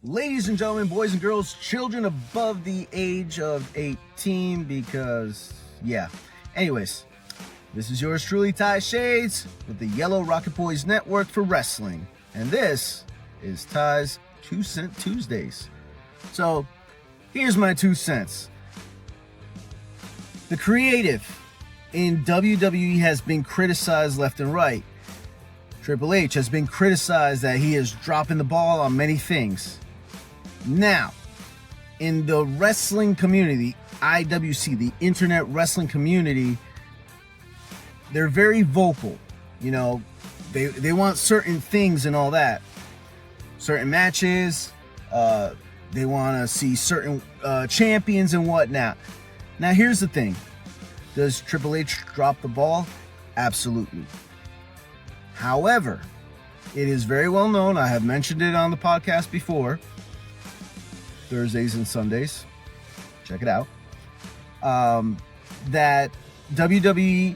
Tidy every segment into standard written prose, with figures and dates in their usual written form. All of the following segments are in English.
Ladies and gentlemen, boys and girls, children above the age of 18, because, yeah. Anyways, this is yours truly, Ty Shades, with the Yellow Rocket Boys Network for Wrestling. And this is Ty's 2 Cent Tuesdays. So, here's my 2 cents. The creative in WWE has been criticized left and right. Triple H has been criticized that he is dropping the ball on many things. Now, in the wrestling community, IWC, the internet wrestling community, they're very vocal. You know, they want certain things and all that. Certain matches, they want to see certain champions and whatnot. Now, here's the thing. Does Triple H drop the ball? Absolutely. However, it is very well known, I have mentioned it on the podcast before, Thursdays and Sundays, check it out, that WWE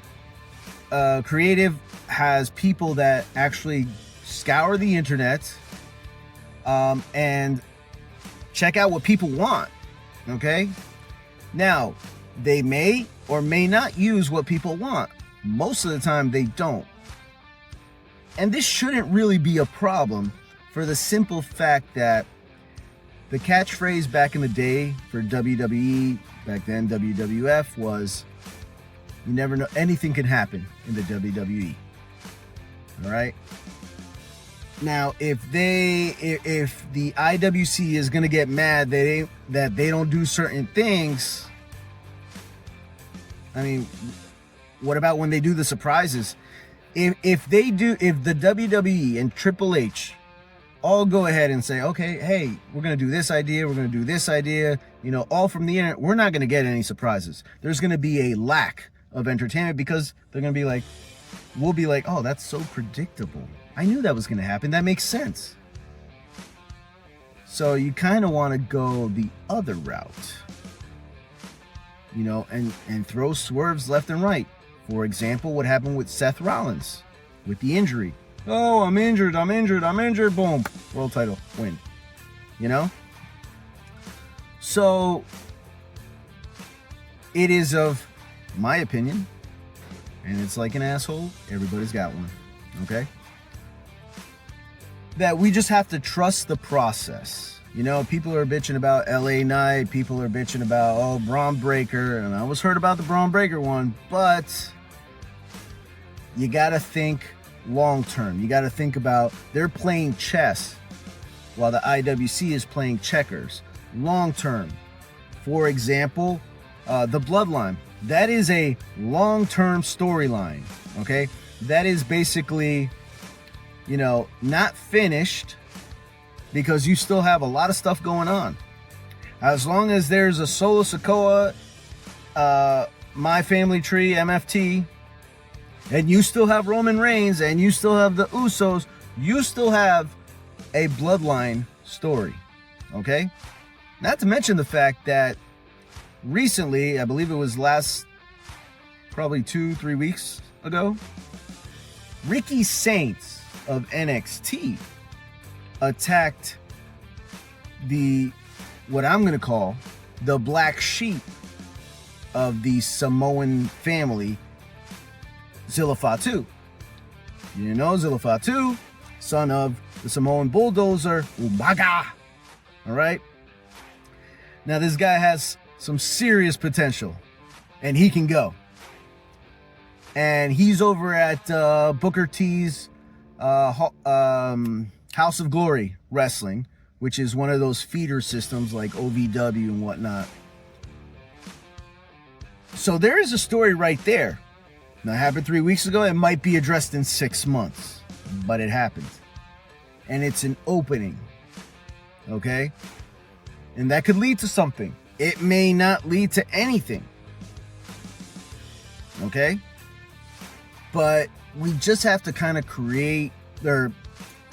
Creative has people that actually scour the internet and check out what people want, okay? Now, they may or may not use what people want. Most of the time, they don't. And this shouldn't really be a problem for the simple fact that the catchphrase back in the day for WWE, back then WWF, was, you never know, anything can happen in the WWE. All right? Now, if the IWC is going to get mad that they don't do certain things, I mean, what about when they do the surprises? If the WWE and Triple H all go ahead and say, okay, hey, we're going to do this idea, we're going to do this idea, you know, all from the internet, we're not going to get any surprises. There's going to be a lack of entertainment because they're going to be like, we'll be like, oh, that's so predictable. I knew that was going to happen. That makes sense. So you kind of want to go the other route, you know, and throw swerves left and right. For example, what happened with Seth Rollins with the injury. Oh, I'm injured, boom, world title, win. You know? So, it is of my opinion, and it's like an asshole, everybody's got one, okay? That we just have to trust the process. You know, people are bitching about LA Knight, people are bitching about, oh, Braun Breaker, and I always heard about the Braun Breaker one, but you gotta think long term. You got to think about, they're playing chess while the IWC is playing checkers. Long term. For example, the Bloodline. That is a long-term storyline. Okay? That is basically, you know, not finished because you still have a lot of stuff going on. As long as there's a Solo Sikoa, My Family Tree, MFT, and you still have Roman Reigns, and you still have the Usos, you still have a Bloodline story, okay? Not to mention the fact that recently, I believe it was probably 2-3 weeks ago, Ricky Saints of NXT attacked what I'm going to call the black sheep of the Samoan family, Zilla Fatu. You know Zilla Fatu, son of the Samoan bulldozer, Umaga. All right? Now, this guy has some serious potential, and he can go. And he's over at Booker T's House of Glory Wrestling, which is one of those feeder systems like OVW and whatnot. So there is a story right there. Now, it happened 3 weeks ago. It might be addressed in 6 months, but it happened. And it's an opening, okay? And that could lead to something. It may not lead to anything, okay? But we just have to kind of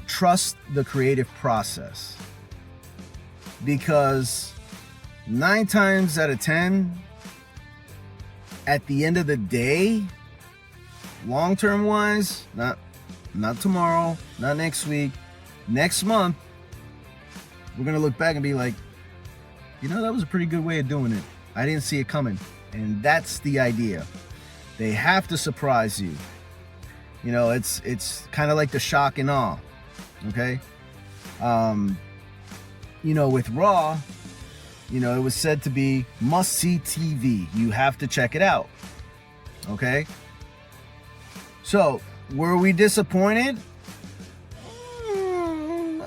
trust the creative process. Because 9 times out of 10, at the end of the day, long-term wise, not tomorrow, not next week, next month, we're going to look back and be like, you know, that was a pretty good way of doing it. I didn't see it coming. And that's the idea. They have to surprise you. You know, it's kind of like the shock and awe. Okay? You know, with Raw, you know, it was said to be must-see TV. You have to check it out. Okay? So, were we disappointed?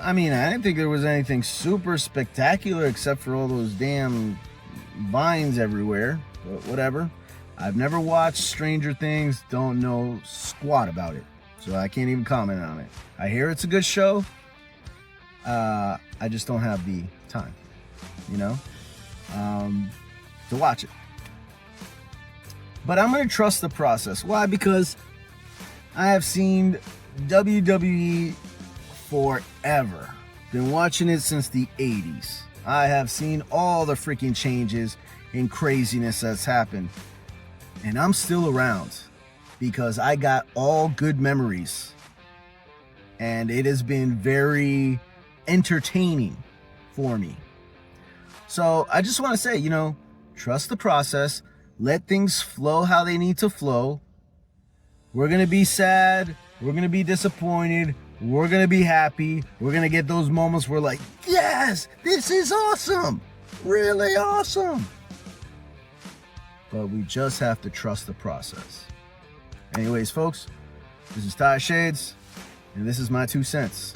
I mean, I didn't think there was anything super spectacular except for all those damn vines everywhere. But whatever. I've never watched Stranger Things. Don't know squat about it. So I can't even comment on it. I hear it's a good show. I just don't have the time, you know, to watch it. But I'm going to trust the process. Why? Because I have seen WWE forever. Been watching it since the 80s. I have seen all the freaking changes and craziness that's happened. And I'm still around because I got all good memories. And it has been very entertaining for me. So I just want to say, you know, trust the process. Let things flow how they need to flow. We're going to be sad. We're going to be disappointed. We're going to be happy. We're going to get those moments where like, yes, this is awesome. Really awesome. But we just have to trust the process. Anyways, folks, this is Ty Shades, and this is my 2 cents.